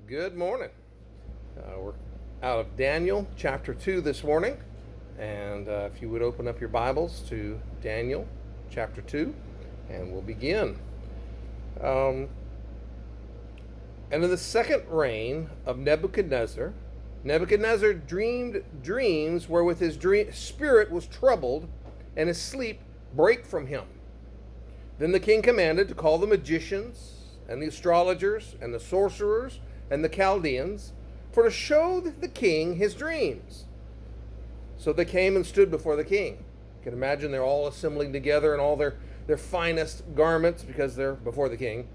Good morning. We're out of Daniel chapter 2 this morning. And if you would open up your Bibles to Daniel chapter 2, and we'll begin. And in the second reign of Nebuchadnezzar, Nebuchadnezzar dreamed dreams wherewith his spirit was troubled, and his sleep brake from him. Then the king commanded to call the magicians, and the astrologers, and the sorcerers, and the Chaldeans, for to show the king his dreams. So they came and stood before the king. You can imagine they're all assembling together in all their finest garments because they're before the king.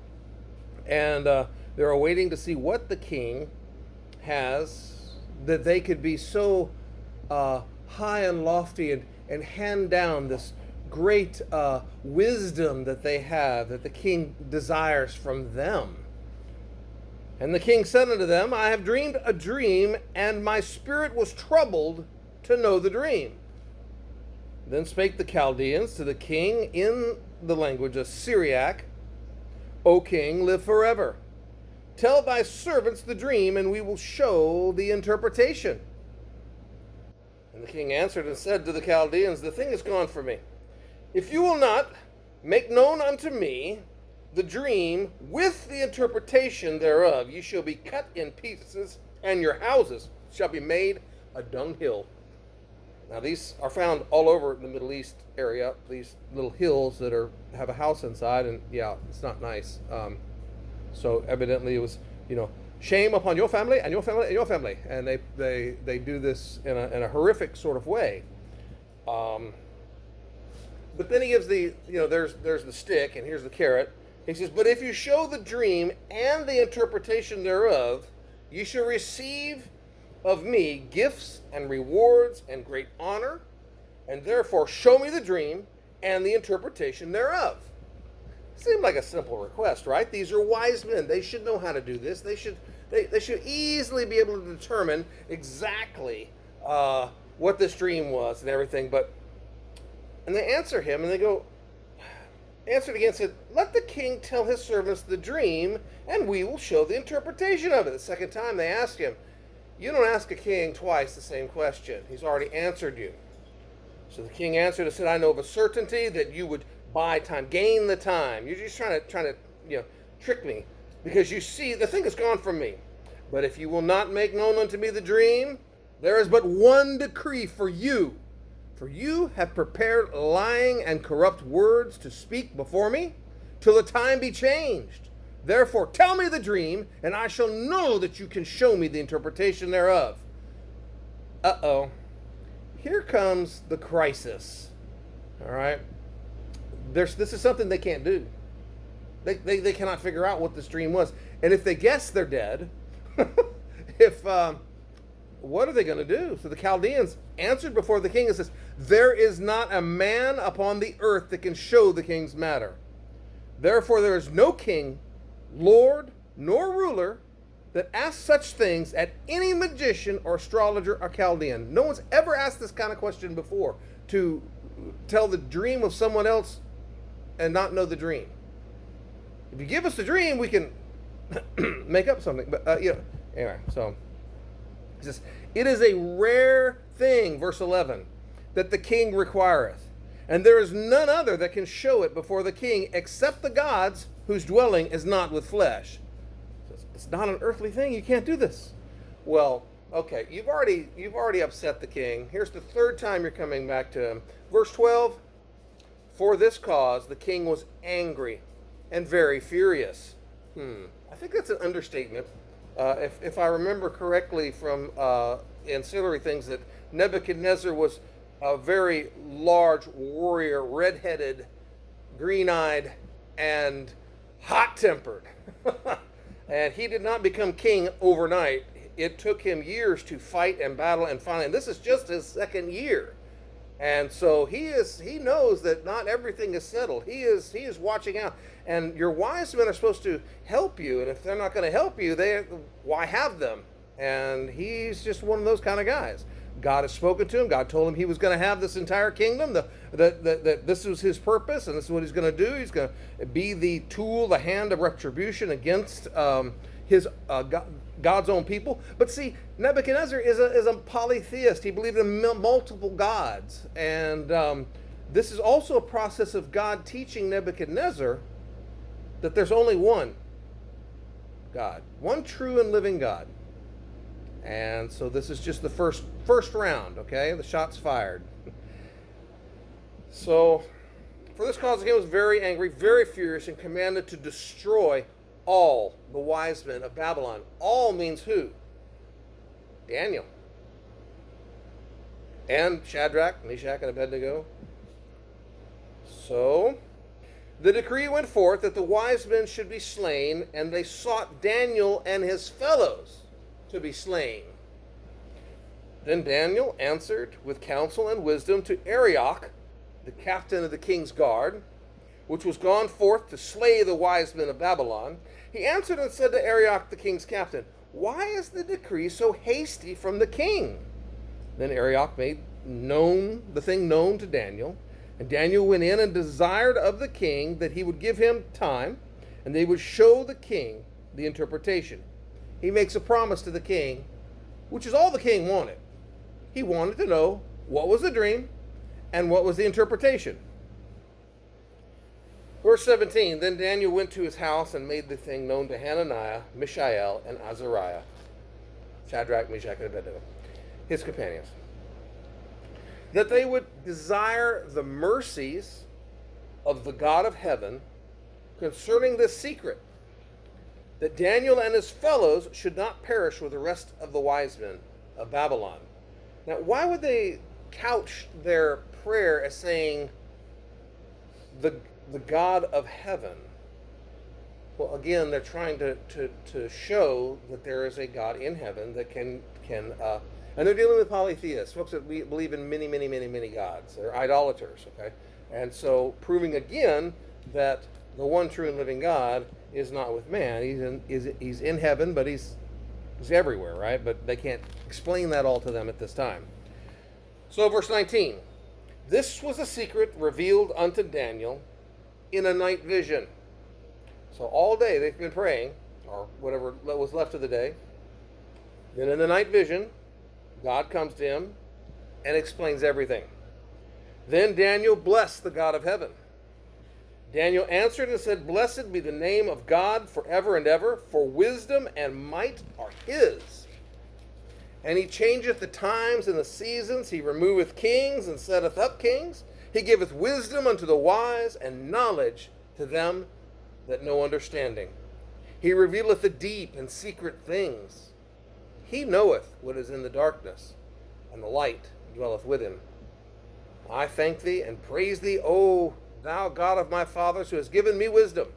And they're awaiting to see what the king has, that they could be so high and lofty and hand down this great wisdom that they have, that the king desires from them. And the king said unto them, I have dreamed a dream, and my spirit was troubled to know the dream. Then spake the Chaldeans to the king in the language of Syriac, O king, live forever. Tell thy servants the dream, and we will show the interpretation. And the king answered and said to the Chaldeans, the thing is gone for me. If you will not make known unto me the dream with the interpretation thereof, ye shall be cut in pieces, and your houses shall be made a dunghill. Now these are found all over the Middle East area, these little hills that have a house inside, and yeah, it's not nice. So evidently it was, shame upon your family and your family and your family, and they do this in a horrific sort of way. But then he gives there's the stick, and here's the carrot. He says, but if you show the dream and the interpretation thereof, you shall receive of me gifts and rewards and great honor, and therefore show me the dream and the interpretation thereof. Seemed like a simple request, right? These are wise men. They should know how to do this. They should easily be able to determine exactly what this dream was and everything. And they answer him, and they answered again and said, let the king tell his servants the dream, and we will show the interpretation of it. The second time they asked him, you don't ask a king twice the same question. He's already answered you. So the king answered and said, I know of a certainty that you would buy time, gain the time. You're just trying to trick me, because you see the thing is gone from me. But if you will not make known unto me the dream, there is but one decree for you. For you have prepared lying and corrupt words to speak before me, till the time be changed. Therefore tell me the dream, and I shall know that you can show me the interpretation thereof. Here comes the crisis. All right? This is something they can't do. They cannot figure out what this dream was. And if they guess, they're dead. What are they going to do? So the Chaldeans answered before the king and says, there is not a man upon the earth that can show the king's matter. Therefore there is no king, lord, nor ruler that asks such things at any magician or astrologer or Chaldean. No one's ever asked this kind of question before, to tell the dream of someone else and not know the dream. If you give us the dream, we can make up something. But anyway, so he says, it is a rare thing, verse 11, that the king requireth, and there is none other that can show it before the king, except the gods whose dwelling is not with flesh. It's not an earthly thing. You can't do this. Well, okay, you've already upset the king. Here's the third time you're coming back to him. Verse 12, for this cause the king was angry and very furious. I think that's an understatement. If I remember correctly from ancillary things, that Nebuchadnezzar was a very large warrior, red-headed, green-eyed, and hot-tempered. And he did not become king overnight. It took him years to fight and battle, and finally, and this is just his second year. And so he knows that not everything is settled. He is watching out. And your wise men are supposed to help you. And if they're not going to help you, why have them? And he's just one of those kind of guys. God has spoken to him. God told him he was going to have this entire kingdom, that this was his purpose, and this is what he's going to do. He's going to be the tool, the hand of retribution against his God's own people. But see, Nebuchadnezzar is a polytheist. He believed in multiple gods. And this is also a process of God teaching Nebuchadnezzar that there's only one God, one true and living God. And so this is just the first round, okay? The shots fired. So, for this cause the king was very angry, very furious, and commanded to destroy all the wise men of Babylon. All means who? Daniel. And Shadrach, Meshach, and Abednego. So, the decree went forth that the wise men should be slain, and they sought Daniel and his fellows to be slain. Then Daniel answered with counsel and wisdom to Arioch, the captain of the king's guard, which was gone forth to slay the wise men of Babylon. He answered and said to Arioch, the king's captain, "Why is the decree so hasty from the king?" Then Arioch made the thing known to Daniel, and Daniel went in and desired of the king that he would give him time, and they would show the king the interpretation. He makes a promise to the king, which is all the king wanted. He wanted to know what was the dream and what was the interpretation. Verse 17, then Daniel went to his house and made the thing known to Hananiah, Mishael, and Azariah, Shadrach, Meshach, and Abednego, his companions, that they would desire the mercies of the God of heaven concerning this secret, that Daniel and his fellows should not perish with the rest of the wise men of Babylon. Now, why would they couch their prayer as saying the God of heaven? Well, again, they're trying to show that there is a God in heaven that can and they're dealing with polytheists, folks that believe in many, many, many, many gods. They're idolaters, okay? And so proving again that the one true and living God is not with man. He's in heaven, but he's everywhere, right? But they can't explain that all to them at this time. So verse 19, this was a secret revealed unto Daniel in a night vision. So all day they've been praying, or whatever was left of the day. Then in the night vision, God comes to him and explains everything. Then Daniel blessed the God of heaven. Daniel answered and said, "Blessed be the name of God forever and ever, for wisdom and might are his. And he changeth the times and the seasons. He removeth kings and setteth up kings. He giveth wisdom unto the wise and knowledge to them that know understanding. He revealeth the deep and secret things. He knoweth what is in the darkness, and the light dwelleth with him. I thank thee and praise thee, O thou God of my fathers, who hast given me wisdom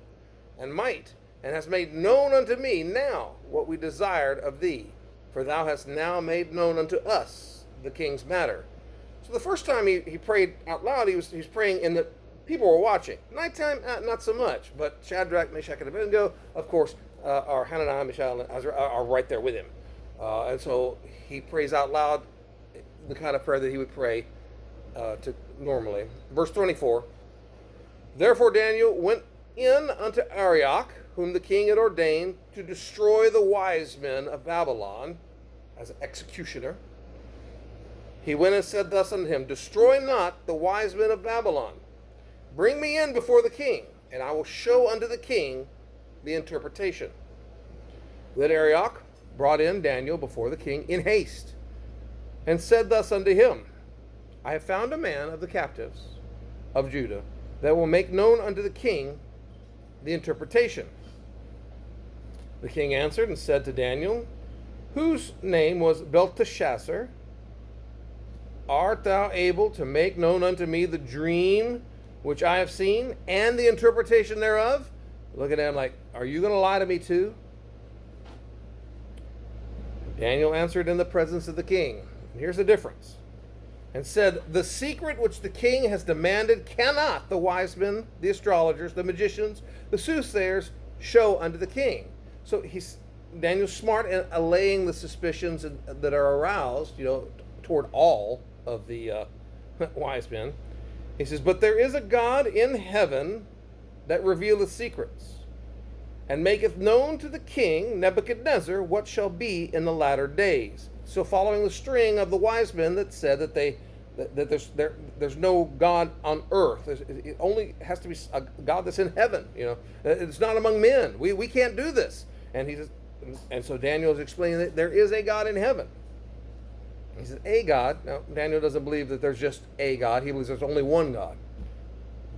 and might, and hast made known unto me now what we desired of thee. For thou hast now made known unto us the king's matter." So the first time he prayed out loud, he was praying in the people were watching. Nighttime, not so much, but Shadrach, Meshach, and Abednego, of course, are Hananiah, Mishael, and Azariah are right there with him. And so he prays out loud the kind of prayer that he would pray to normally. Verse 24, therefore Daniel went in unto Arioch, whom the king had ordained to destroy the wise men of Babylon as an executioner. He went and said thus unto him, "Destroy not the wise men of Babylon. Bring me in before the king, and I will show unto the king the interpretation." Then Arioch brought in Daniel before the king in haste, and said thus unto him, "I have found a man of the captives of Judah that will make known unto the king the interpretation." The king answered and said to Daniel, whose name was Belteshazzar, "Art thou able to make known unto me the dream which I have seen, and the interpretation thereof?" Look at him like, are you going to lie to me too? Daniel answered in the presence of the king. And here's the difference. And said, "The secret which the king has demanded cannot the wise men, the astrologers, the magicians, the soothsayers show unto the king." So Daniel's smart in allaying the suspicions that are aroused, toward all of the wise men. He says, "But there is a God in heaven that revealeth secrets, and maketh known to the king Nebuchadnezzar what shall be in the latter days. So following the string of the wise men that said that there's no God on earth. It only has to be a God that's in heaven. It's not among men. We can't do this. And he says, and so Daniel is explaining that there is a God in heaven. He says, a God. Now, Daniel doesn't believe that there's just a God. He believes there's only one God.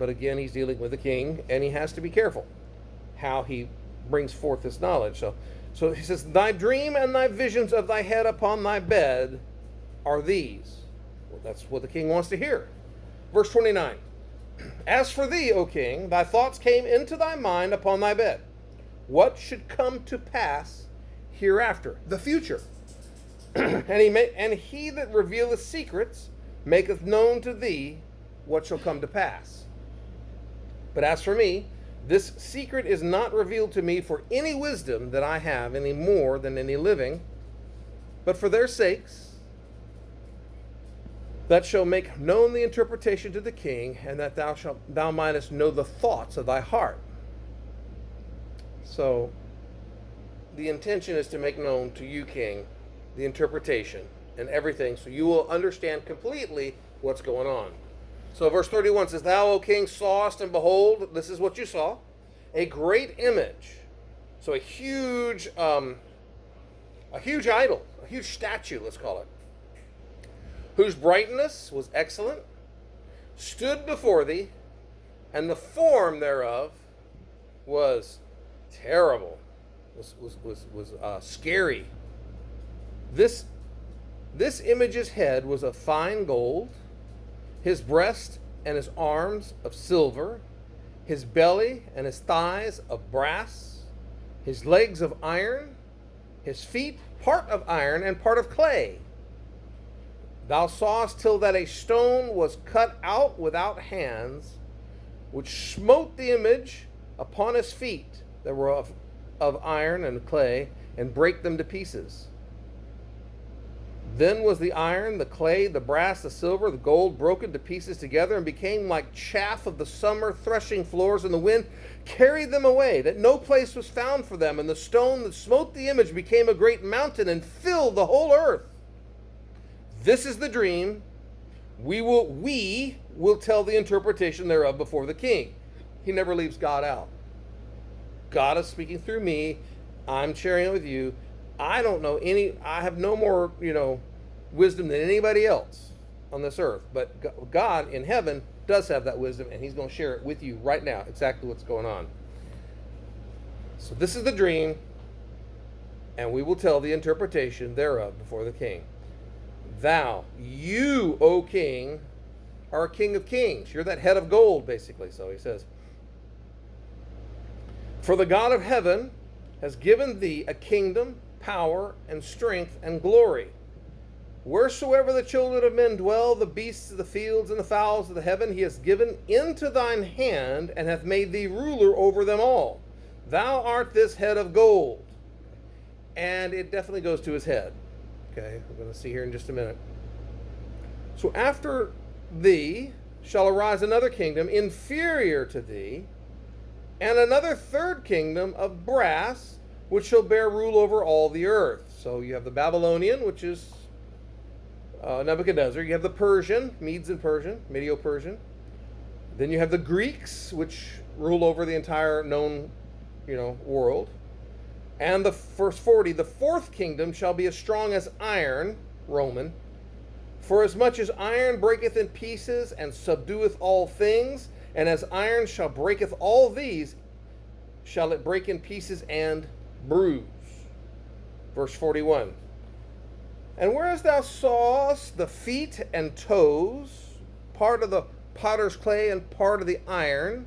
But again, he's dealing with the king, and he has to be careful how he brings forth this knowledge. So he says, thy dream and thy visions of thy head upon thy bed are these. Well, that's what the king wants to hear. Verse 29. As for thee, O king, thy thoughts came into thy mind upon thy bed. What should come to pass hereafter? The future. And he that revealeth secrets maketh known to thee what shall come to pass. But as for me, this secret is not revealed to me for any wisdom that I have any more than any living, but for their sakes, that shall make known the interpretation to the king, and that thou mightest know the thoughts of thy heart. So, the intention is to make known to you, king, the interpretation and everything, so you will understand completely what's going on. So verse 31 says, thou, O king, sawest, and behold, this is what you saw, a great image. So a huge idol, a huge statue, let's call it, whose brightness was excellent, stood before thee, and the form thereof was terrible, was scary. This image's head was of fine gold, his breast and his arms of silver, his belly and his thighs of brass, his legs of iron, his feet part of iron and part of clay. Thou sawest till that a stone was cut out without hands, which smote the image upon his feet that were of iron and clay, and brake them to pieces. Then was the iron, the clay, the brass, the silver, the gold broken to pieces together, and became like chaff of the summer threshing floors, and the wind carried them away, that no place was found for them. And the stone that smote the image became a great mountain, and filled the whole earth. This is the dream. We will tell the interpretation thereof before the king. He never leaves God out. God is speaking through me. I'm sharing it with you. I don't know I have no more, wisdom than anybody else on this earth. But God in heaven does have that wisdom, and he's going to share it with you right now, exactly what's going on. So this is the dream, and we will tell the interpretation thereof before the king. You, O king, are a king of kings. You're that head of gold, basically. So he says, for the God of heaven has given thee a kingdom, power, and strength, and glory. Wheresoever the children of men dwell, the beasts of the fields and the fowls of the heaven, he has given into thine hand, and hath made thee ruler over them all. Thou art this head of gold. And it definitely goes to his head. Okay, we're going to see here in just a minute. So after thee shall arise another kingdom inferior to thee, and another third kingdom of brass, which shall bear rule over all the earth. So you have the Babylonian, which is Nebuchadnezzar. You have the Persian, Medes and Persian, Medo-Persian. Then you have the Greeks, which rule over the entire known, world. And the verse 40, the fourth kingdom shall be as strong as iron, Roman. For as much as iron breaketh in pieces and subdueth all things, and as iron shall breaketh all these, shall it break in pieces and bruise. Verse 41. And whereas thou sawest the feet and toes, part of the potter's clay and part of the iron,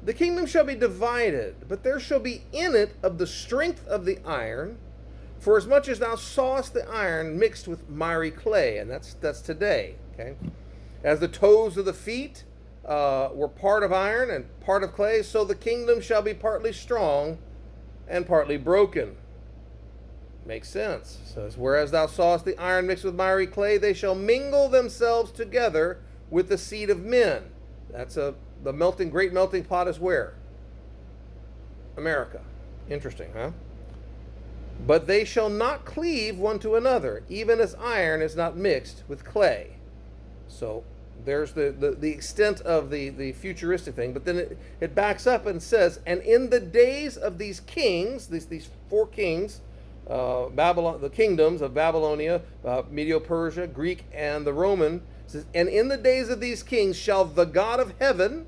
the kingdom shall be divided, but there shall be in it of the strength of the iron, for as much as thou sawest the iron mixed with miry clay, and that's today. Okay, as the toes of the feet were part of iron and part of clay, so the kingdom shall be partly strong and partly broken. Makes sense. It says, whereas thou sawest the iron mixed with miry clay, they shall mingle themselves together with the seed of men. That's the great melting pot is where? America. Interesting, huh? But they shall not cleave one to another, even as iron is not mixed with clay. So there's the extent of the futuristic thing. But then it backs up and says, and in the days of these kings, these four kings, Babylon, the kingdoms of Babylonia, Medo-Persia, Greek, and the Roman, says, and in the days of these kings shall the God of heaven,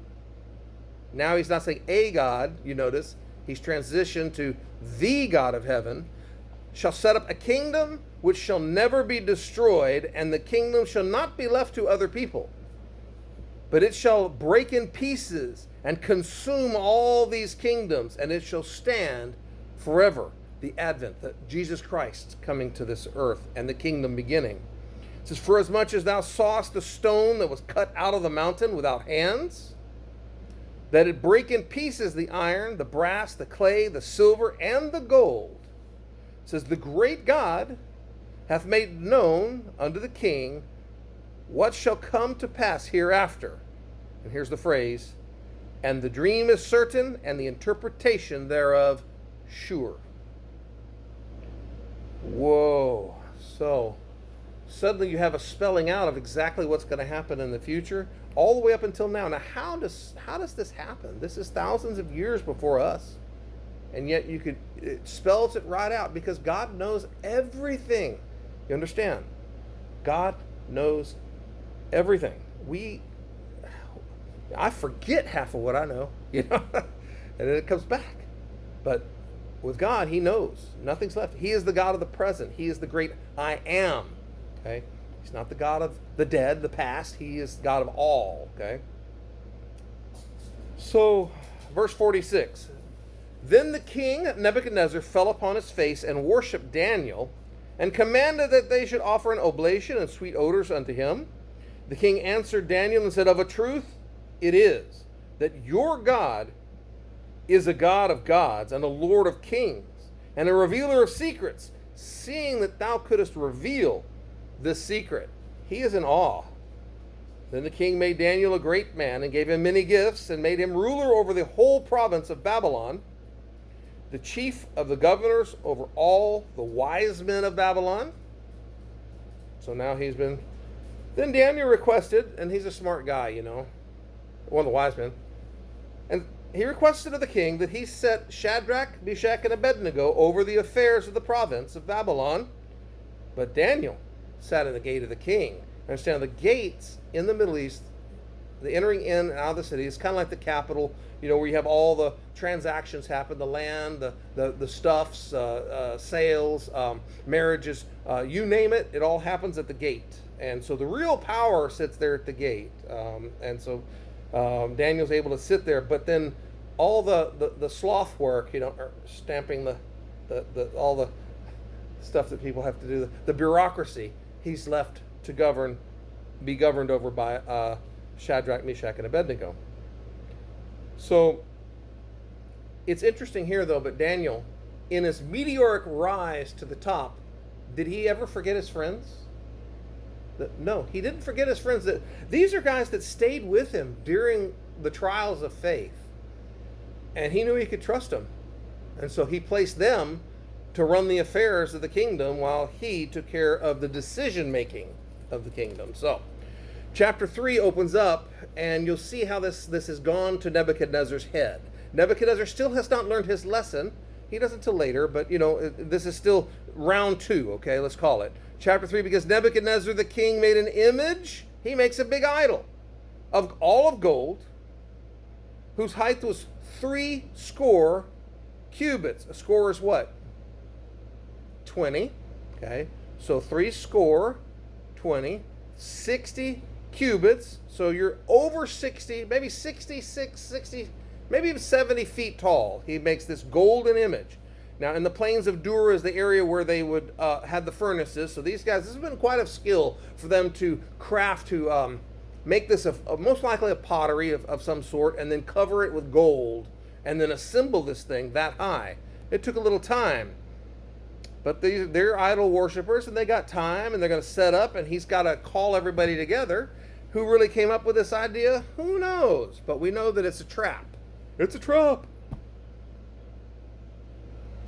now he's not saying a God, you notice, he's transitioned to the God of heaven, shall set up a kingdom which shall never be destroyed, and the kingdom shall not be left to other people, but it shall break in pieces and consume all these kingdoms, and it shall stand forever. The advent, that Jesus Christ coming to this earth and the kingdom beginning. It says, for as much as thou sawest the stone that was cut out of the mountain without hands, that it break in pieces the iron, the brass, the clay, the silver, and the gold. It says, the great God hath made known unto the king what shall come to pass hereafter. And here's the phrase, and the dream is certain, and the interpretation thereof sure. Whoa. So suddenly you have a spelling out of exactly what's going to happen in the future, all the way up until now. Now, how does this happen? This is thousands of years before us, and yet it spells it right out, because God knows everything. You understand? God knows everything. I forget half of what I know, and then it comes back. But with God, he knows. Nothing's left. He is the God of the present. He is the great I am. Okay? He's not the God of the dead, the past. He is God of all. Okay? So, verse 46. Then the king Nebuchadnezzar fell upon his face and worshipped Daniel, and commanded that they should offer an oblation and sweet odors unto him. The king answered Daniel and said, of a truth it is, that your God is a God of gods and a Lord of kings and a revealer of secrets, seeing that thou couldst reveal this secret. He is in awe. Then the king made Daniel a great man and gave him many gifts and made him ruler over the whole province of Babylon, the chief of the governors over all the wise men of Babylon. So now then Daniel requested, and he's a smart guy, one of the wise men, and he requested of the king that he set Shadrach, Meshach, and Abednego over the affairs of the province of Babylon. But Daniel sat in the gate of the king. Understand, the gates in the Middle East, the entering in and out of the city, is kind of like the capital, where you have all the transactions happen, the land, the stuffs, sales, marriages, you name it, it all happens at the gate. And so the real power sits there at the gate. And so Daniel's able to sit there, but then all the sloth work, stamping all the stuff that people have to do, the bureaucracy, he's left to be governed over by Shadrach, Meshach, and Abednego. So it's interesting here, though, but Daniel, in his meteoric rise to the top, did he ever forget his friends? No, he didn't forget his friends. These are guys that stayed with him during the trials of faith, and he knew he could trust them, and so he placed them to run the affairs of the kingdom while he took care of the decision making of the kingdom. So chapter 3 opens up, and you'll see how this has gone to Nebuchadnezzar's head. Nebuchadnezzar still has not learned his lesson. He doesn't till later, but this is still round 2, okay, let's call it. Chapter 3, because Nebuchadnezzar the king made an image, he makes a big idol of all of gold, whose height was 60 cubits. A score is what? 20. Okay, so 60, 60 cubits. So you're over 60, maybe 66, 60, maybe even 70 feet tall. He makes this golden image. Now, in the plains of Dura is the area where they would have the furnaces. So these guys, this has been quite a skill for them to craft, to make this most likely a pottery of some sort, and then cover it with gold, and then assemble this thing that high. It took a little time. But they're idol worshipers, and they got time, and they're going to set up, and he's got to call everybody together. Who really came up with this idea? Who knows? But we know that it's a trap. It's a trap.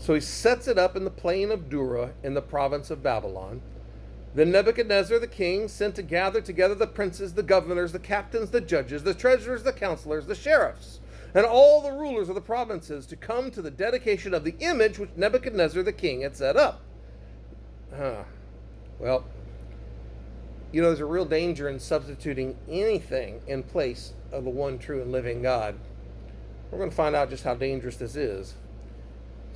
So he sets it up in the plain of Dura in the province of Babylon. Then Nebuchadnezzar the king sent to gather together the princes, the governors, the captains, the judges, the treasurers, the counselors, the sheriffs, and all the rulers of the provinces to come to the dedication of the image which Nebuchadnezzar the king had set up. Well, there's a real danger in substituting anything in place of the one true and living God. We're going to find out just how dangerous this is.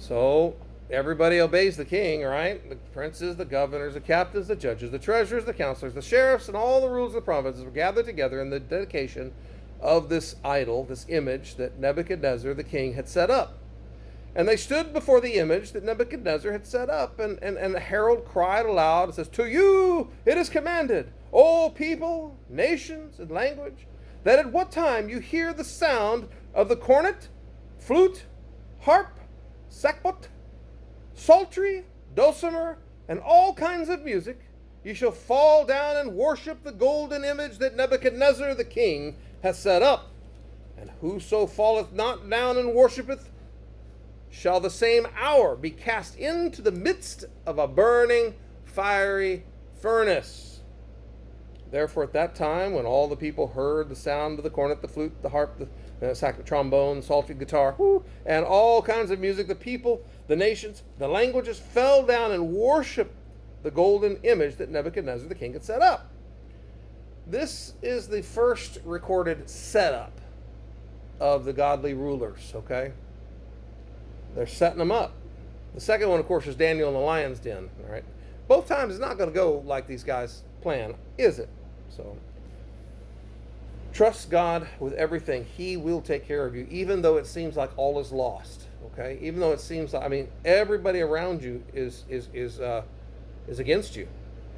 So, everybody obeys the king, right? The princes, the governors, the captains, the judges, the treasurers, the counselors, the sheriffs, and all the rulers of the provinces were gathered together in the dedication of this idol, this image that Nebuchadnezzar the king had set up. And they stood before the image that Nebuchadnezzar had set up, and the herald cried aloud and says, "To you it is commanded, O people, nations, and language, that at what time you hear the sound of the cornet, flute, harp, sackbut, psaltery, dulcimer, and all kinds of music, you shall fall down and worship the golden image that Nebuchadnezzar the king hath set up. And whoso falleth not down and worshipeth, shall the same hour be cast into the midst of a burning fiery furnace." Therefore at that time, when all the people heard the sound of the cornet, the flute, the harp, the sack, trombone, psaltery, guitar, and all kinds of music, the people, the nations, the languages fell down and worshiped the golden image that Nebuchadnezzar the king had set up. This is the first recorded setup of the godly rulers, okay? They're setting them up. The second one, of course, is Daniel in the lion's den, all right? Both times it's not going to go like these guys plan, is it? So, trust God with everything. He will take care of you, even though it seems like all is lost, okay? Even though it seems like, everybody around you is against you,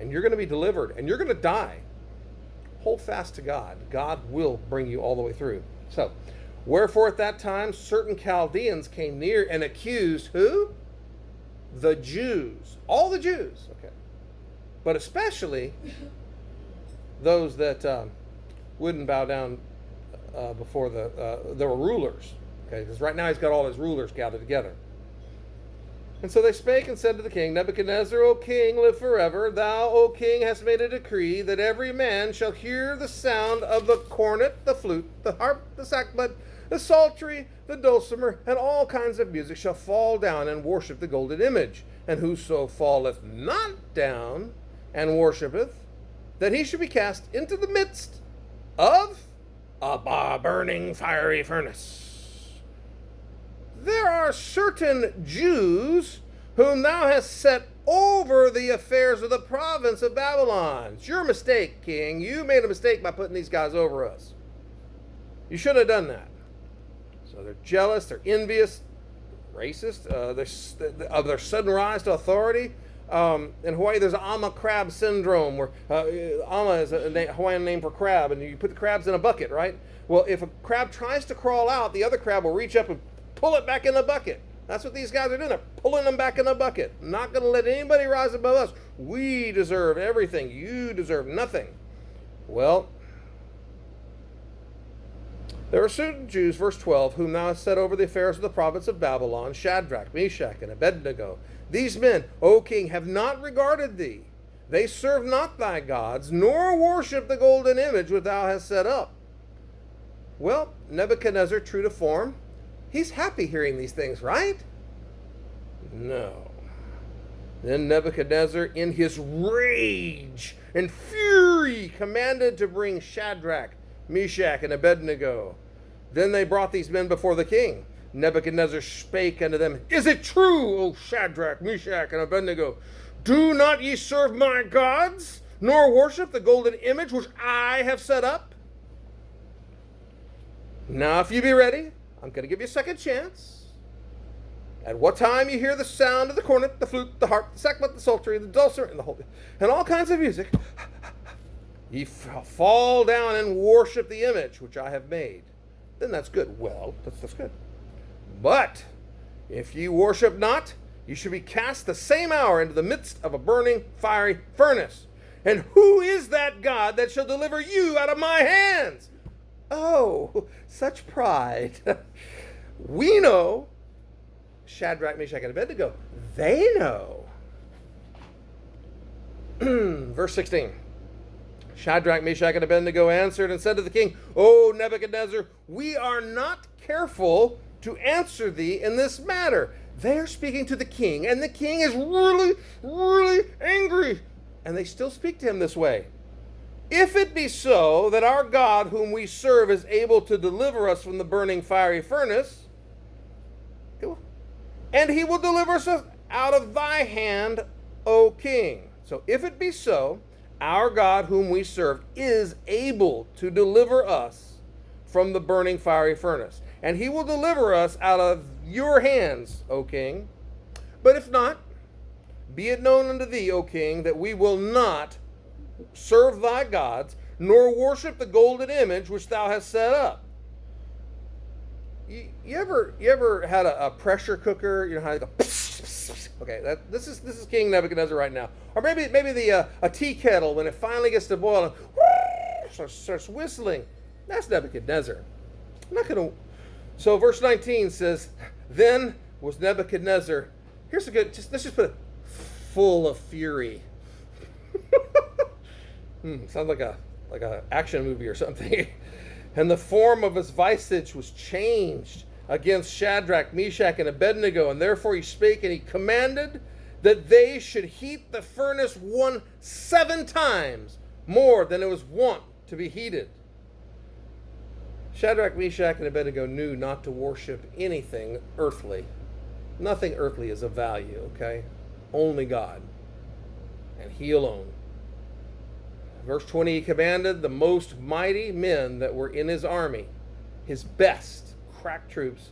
and you're going to be delivered, and you're going to die. Hold fast to God. God will bring you all the way through. So, wherefore at that time certain Chaldeans came near and accused who? The Jews. All the Jews. Okay. But especially those that wouldn't bow down before there were rulers. Okay, because right now he's got all his rulers gathered together. And so they spake and said to the king, Nebuchadnezzar, O king, live forever. Thou, O king, hast made a decree that every man shall hear the sound of the cornet, the flute, the harp, the sackbut, the psaltery, the dulcimer, and all kinds of music shall fall down and worship the golden image. And whoso falleth not down and worshipeth, that he should be cast into the midst of a burning fiery furnace. There are certain Jews whom thou hast set over the affairs of the province of Babylon. It's your mistake, king. You made a mistake by putting these guys over us. You shouldn't have done that. So they're jealous, they're envious, racist, of their sudden rise to authority. In Hawaii, there's an ama crab syndrome, where ama is a Hawaiian name for crab, and you put the crabs in a bucket, right? Well, if a crab tries to crawl out, the other crab will reach up and pull it back in the bucket. That's what these guys are doing. They're pulling them back in the bucket. Not going to let anybody rise above us. We deserve everything. You deserve nothing. Well, there are certain Jews, verse 12, whom thou hast set over the affairs of the province of Babylon, Shadrach, Meshach, and Abednego. These men, O king, have not regarded thee. They serve not thy gods, nor worship the golden image which thou hast set up. Well, Nebuchadnezzar, true to form, he's happy hearing these things, right? No. Then Nebuchadnezzar, in his rage and fury, commanded to bring Shadrach, Meshach, and Abednego. Then they brought these men before the king. Nebuchadnezzar spake unto them, Is it true, O Shadrach, Meshach, and Abednego? Do not ye serve my gods, nor worship the golden image which I have set up? Now, if you be ready, I'm going to give you a second chance. At what time you hear the sound of the cornet, the flute, the harp, the sackbut, the psaltery, the dulcimer, and all kinds of music, ye fall down and worship the image which I have made. Then that's good. Well, that's good. But if ye worship not, you should be cast the same hour into the midst of a burning fiery furnace. And who is that God that shall deliver you out of my hands? Oh, such pride. We know Shadrach, Meshach, and Abednego, they know. Verse 16. Shadrach, Meshach, and Abednego answered and said to the king, O Nebuchadnezzar, we are not careful to answer thee in this matter. They are speaking to the king, and the king is really, really angry. And they still speak to him this way. If it be so that our God whom we serve is able to deliver us from the burning fiery furnace, and he will deliver us out of thy hand, O king. So if it be so, our God whom we serve is able to deliver us from the burning fiery furnace, and he will deliver us out of your hands, O king. But if not, be it known unto thee, O king, that we will not serve thy gods, nor worship the golden image which thou hast set up. You ever had a pressure cooker? You know how they go. Okay, this is King Nebuchadnezzar right now. Or maybe a tea kettle, when it finally gets to boil and starts whistling. That's Nebuchadnezzar. I'm not gonna. So verse 19 says, then was Nebuchadnezzar. Here's a good. Let's just put it, full of fury. Sounds like a action movie or something. And the form of his visage was changed against Shadrach, Meshach, and Abednego. And therefore he spake, and he commanded that they should heat the furnace 7 times more than it was wont to be heated. Shadrach, Meshach, and Abednego knew not to worship anything earthly. Nothing earthly is of value, okay? Only God, and he alone. Verse 20, he commanded the most mighty men that were in his army, his best crack troops,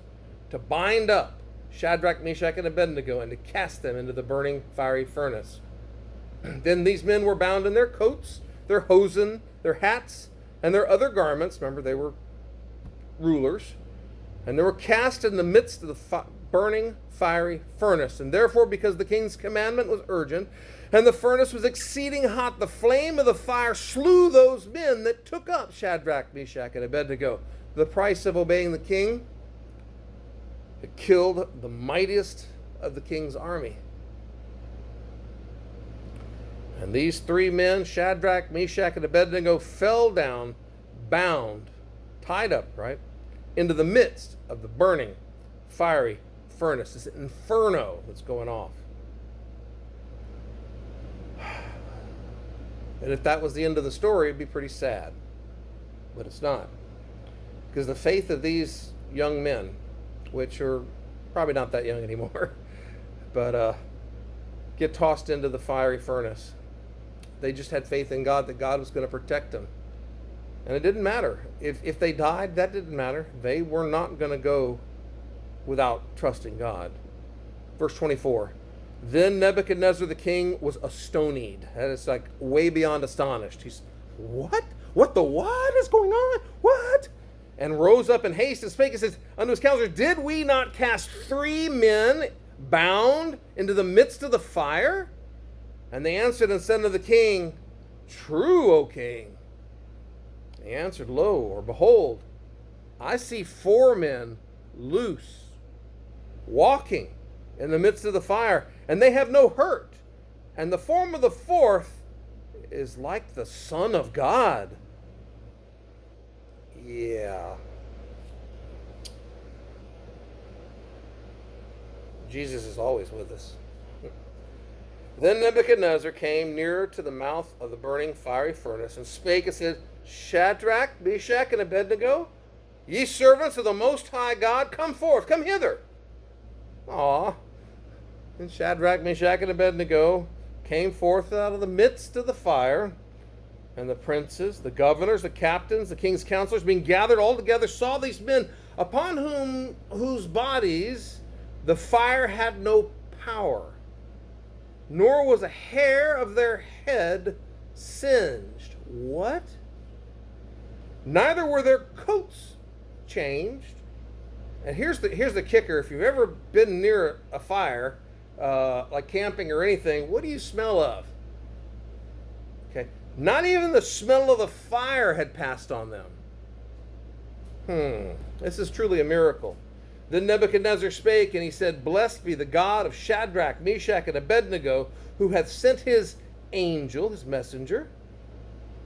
to bind up Shadrach, Meshach, and Abednego and to cast them into the burning fiery furnace. Then these men were bound in their coats, their hosen, their hats, and their other garments. Remember, they were rulers. And they were cast in the midst of the burning fiery furnace. And therefore, because the king's commandment was urgent, and the furnace was exceeding hot, the flame of the fire slew those men that took up Shadrach, Meshach, and Abednego. The price of obeying the king, it killed the mightiest of the king's army. And these 3 men, Shadrach, Meshach, and Abednego, fell down, bound, tied up, right, into the midst of the burning fiery furnace. This inferno that's going off. And if that was the end of the story, it'd be pretty sad. But it's not. Because the faith of these young men, which are probably not that young anymore, but get tossed into the fiery furnace. They just had faith in God, that God was going to protect them. And it didn't matter. If they died, that didn't matter. They were not going to go without trusting God. Verse 24. Then Nebuchadnezzar the king was astonied. That is like way beyond astonished. He's, what? What is going on? What? And rose up in haste and spake and says unto his counselors, did we not cast 3 men bound into the midst of the fire? And they answered and said unto the king, true, O king. He answered, lo, or behold, I see 4 men loose, walking in the midst of the fire, and they have no hurt. And the form of the 4th is like the Son of God. Yeah. Jesus is always with us. Then Nebuchadnezzar came nearer to the mouth of the burning fiery furnace and spake and said, Shadrach, Meshach, and Abednego, ye servants of the Most High God, come forth, come hither. And Shadrach, Meshach, and Abednego came forth out of the midst of the fire. And the princes, the governors, the captains, the king's counselors, being gathered all together, saw these men, upon whose bodies the fire had no power, nor was a hair of their head singed. What? Neither were their coats changed. And here's the kicker. If you've ever been near a fire, like camping or anything, what do you smell of? Okay. Not even the smell of the fire had passed on them. This is truly a miracle. Then Nebuchadnezzar spake, and he said, Blessed be the God of Shadrach, Meshach, and Abednego, who hath sent his angel, his messenger,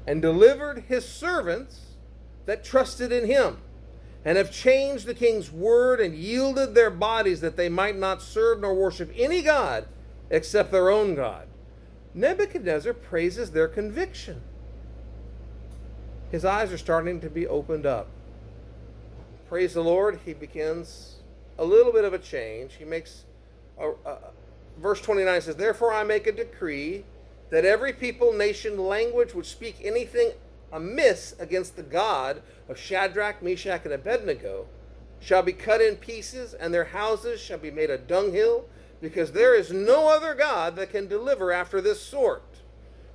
and delivered his servants that trusted in him, and have changed the king's word, and yielded their bodies that they might not serve nor worship any god except their own God. Nebuchadnezzar praises their conviction. His eyes are starting to be opened up. Praise the Lord, he begins a little bit of a change. He makes, verse 29 says, Therefore I make a decree that every people, nation, language which speak anything amiss against the God of Shadrach, Meshach, and Abednego shall be cut in pieces, and their houses shall be made a dunghill, because there is no other God that can deliver after this sort.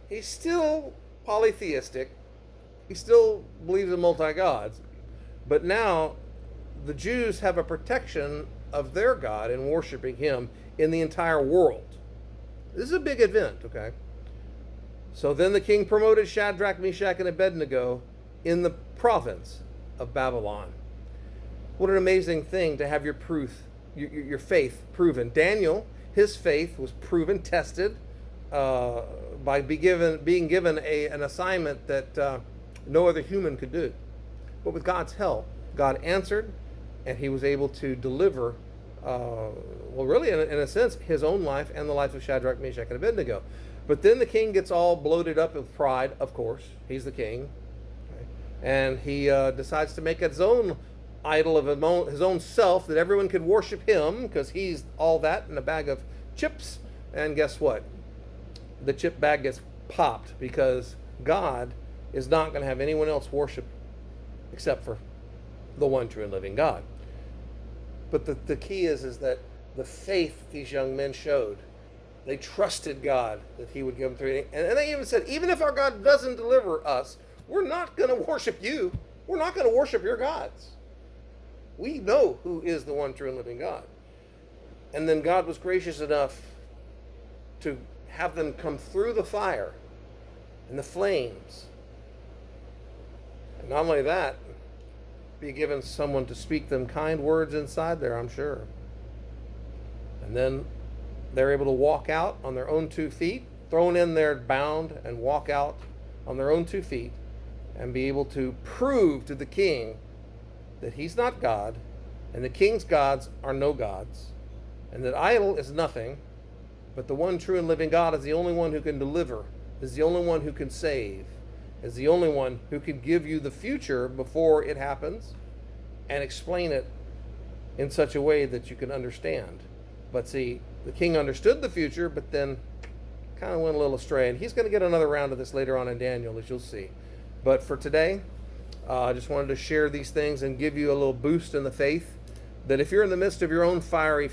He's still polytheistic. He still believes in multi-gods. But now the Jews have a protection of their God in worshiping him in the entire world. This is a big event, okay? So then the king promoted Shadrach, Meshach, and Abednego in the province of Babylon. What an amazing thing to have your faith proven. Daniel, his faith was proven, tested, by being given an assignment that no other human could do. But with God's help, God answered, and he was able to deliver, really, in a sense, his own life and the life of Shadrach, Meshach, and Abednego. But then the king gets all bloated up with pride, of course. He's the king. Okay? And he decides to make his own idol of his own self, that everyone could worship him, because he's all that in a bag of chips. And guess what? The chip bag gets popped, because God is not going to have anyone else worship except for the one true and living God. But the key is that the faith these young men showed, they trusted God that he would give them through. And they even said, even if our God doesn't deliver us, we're not going to worship you. We're not going to worship your gods. We know who is the one true and living God. And then God was gracious enough to have them come through the fire and the flames. And not only that, be given someone to speak them kind words inside there, I'm sure. And then they're able to walk out on their own 2 feet, thrown in there bound, and walk out on their own 2 feet, and be able to prove to the king that he's not God, and the king's gods are no gods, and that idol is nothing, but the one true and living God is the only one who can deliver, is the only one who can save, is the only one who can give you the future before it happens, and explain it in such a way that you can understand. But see, the king understood the future, but then kind of went a little astray. And he's going to get another round of this later on in Daniel, as you'll see. But for today, I just wanted to share these things and give you a little boost in the faith, that if you're in the midst of your own fiery